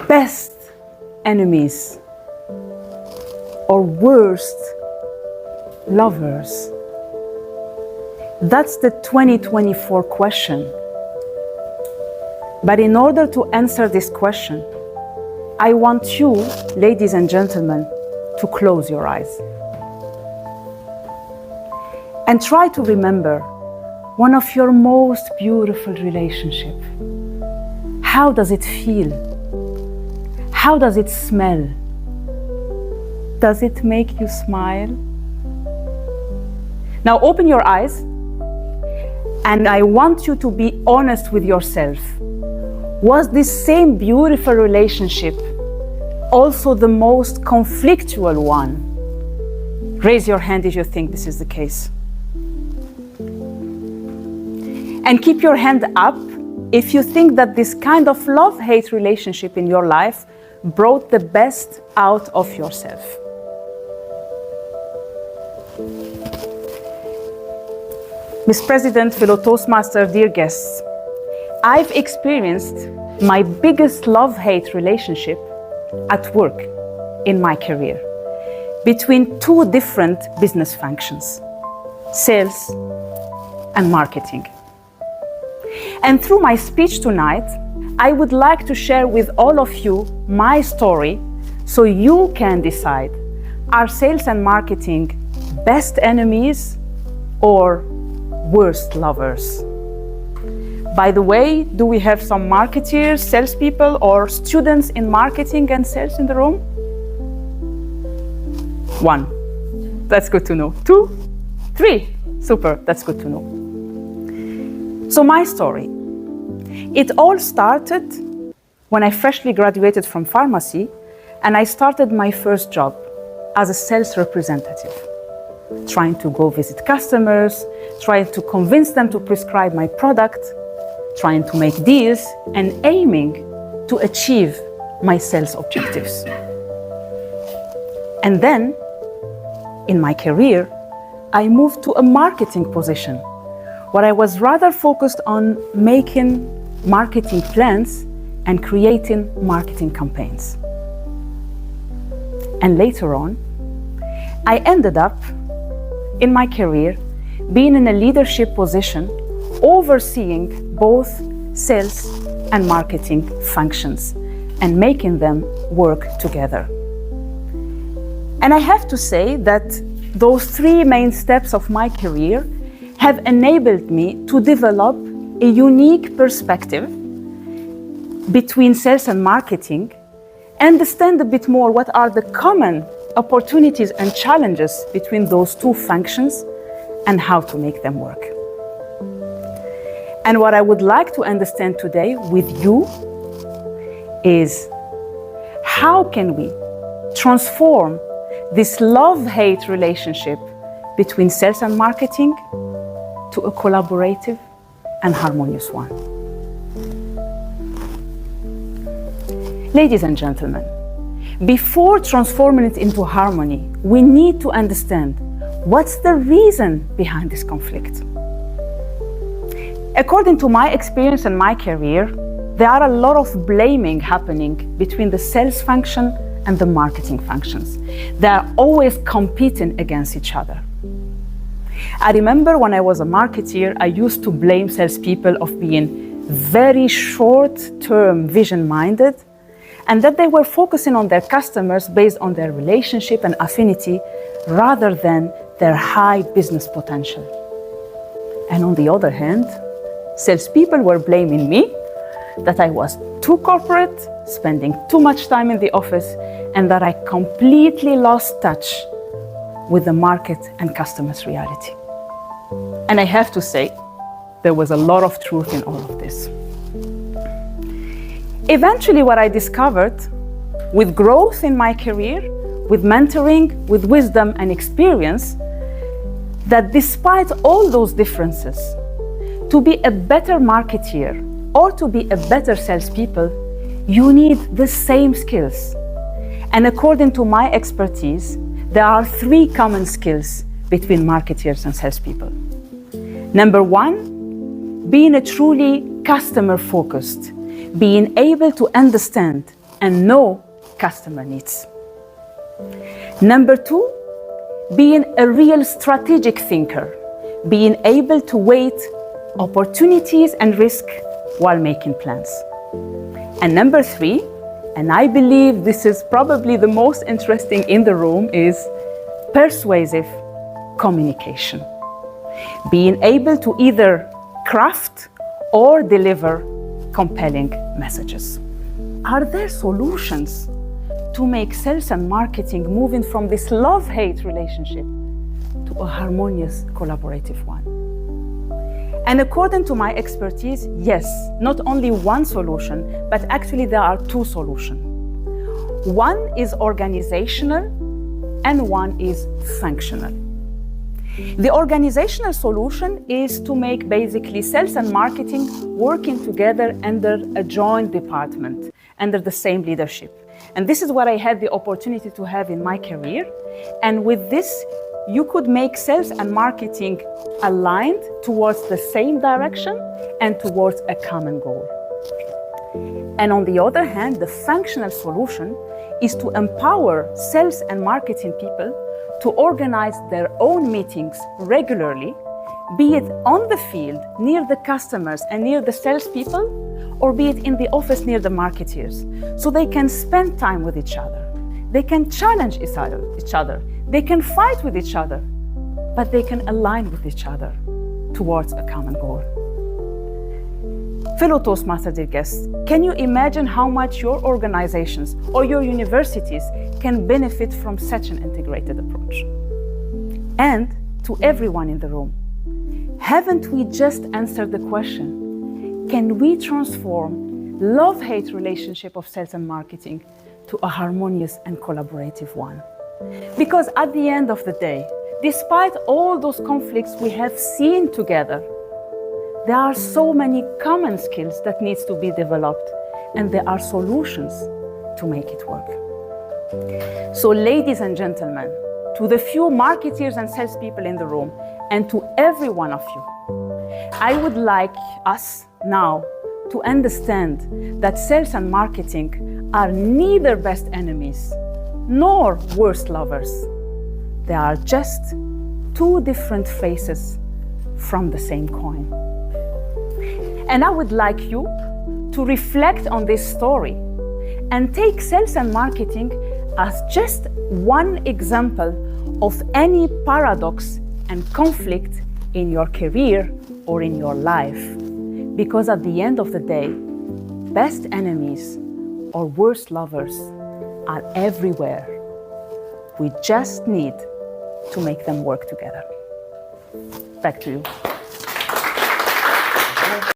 best enemies or worst lovers? That's the 2024 question. But in order to answer this question, I want you, ladies and gentlemen, to close your eyes and try to remember one of your most beautiful relationships. How does it feel? How does it smell? Does it make you smile? Now open your eyes, and I want you to be honest with yourself. Was this same beautiful relationship also the most conflictual one? Raise your hand if you think this is the case. And keep your hand up if you think that this kind of love-hate relationship in your life brought the best out of yourself. Ms. President, fellow Toastmaster, dear guests, I've experienced my biggest love-hate relationship at work in my career between two different business functions, sales and marketing. And through my speech tonight, I would like to share with all of you my story so you can decide, are sales and marketing best enemies or worst lovers? By the way, do we have some marketeers, salespeople, or students in marketing and sales in the room? One. That's good to know. Two? Three. Super. That's good to know. So my story. It all started when I freshly graduated from pharmacy and I started my first job as a sales representative, trying to go visit customers, trying to convince them to prescribe my product, trying to make deals, and aiming to achieve my sales objectives. And then, in my career, I moved to a marketing position, where I was rather focused on making marketing plans and creating marketing campaigns. And later on, I ended up, in my career, being in a leadership position, overseeing both sales and marketing functions and making them work together. And I have to say that those three main steps of my career have enabled me to develop a unique perspective between sales and marketing, understand a bit more what are the common opportunities and challenges between those two functions, and how to make them work. And what I would like to understand today with you is how can we transform this love-hate relationship between sales and marketing to a collaborative and harmonious one. Ladies and gentlemen, before transforming it into harmony, we need to understand what's the reason behind this conflict. According to my experience and my career, there are a lot of blaming happening between the sales function and the marketing functions. They are always competing against each other. I remember when I was a marketeer, I used to blame salespeople of being very short-term vision-minded, and that they were focusing on their customers based on their relationship and affinity rather than their high business potential. And on the other hand, salespeople were blaming me that I was too corporate, spending too much time in the office, and that I completely lost touch with the market and customers' reality. And I have to say, there was a lot of truth in all of this. Eventually, what I discovered, with growth in my career, with mentoring, with wisdom and experience, that despite all those differences, to be a better marketeer or to be a better salespeople, you need the same skills. And according to my expertise, there are three common skills between marketeers and salespeople. Number one, being a truly customer-focused, being able to understand and know customer needs. Number two, being a real strategic thinker, being able to weigh opportunities and risk while making plans. And number three, and I believe this is probably the most interesting in the room, is persuasive communication. Being able to either craft or deliver compelling messages. Are there solutions to make sales and marketing moving from this love-hate relationship to a harmonious, collaborative one? And according to my expertise, yes, not only one solution, but actually there are two solutions. One is organizational and one is functional. The organizational solution is to make basically sales and marketing working together under a joint department, under the same leadership. And this is what I had the opportunity to have in my career. And with this, you could make sales and marketing aligned towards the same direction and towards a common goal. And on the other hand, the functional solution is to empower sales and marketing people to organize their own meetings regularly, be it on the field, near the customers and near the salespeople, or be it in the office near the marketeers, so they can spend time with each other. They can challenge each other. They can fight with each other, but they can align with each other towards a common goal. Fellow Toastmaster dear guests, can you imagine how much your organizations or your universities can benefit from such an integrated approach? And to everyone in the room, haven't we just answered the question, can we transform love-hate relationship of sales and marketing to a harmonious and collaborative one? Because at the end of the day, despite all those conflicts we have seen together, there are so many common skills that needs to be developed, and there are solutions to make it work. So ladies and gentlemen, to the few marketeers and salespeople in the room, and to every one of you, I would like us now to understand that sales and marketing are neither best enemies nor worst lovers. They are just two different faces from the same coin. And I would like you to reflect on this story and take sales and marketing as just one example of any paradox and conflict in your career or in your life. Because at the end of the day, best enemies or worst lovers are everywhere. We just need to make them work together. Back to you.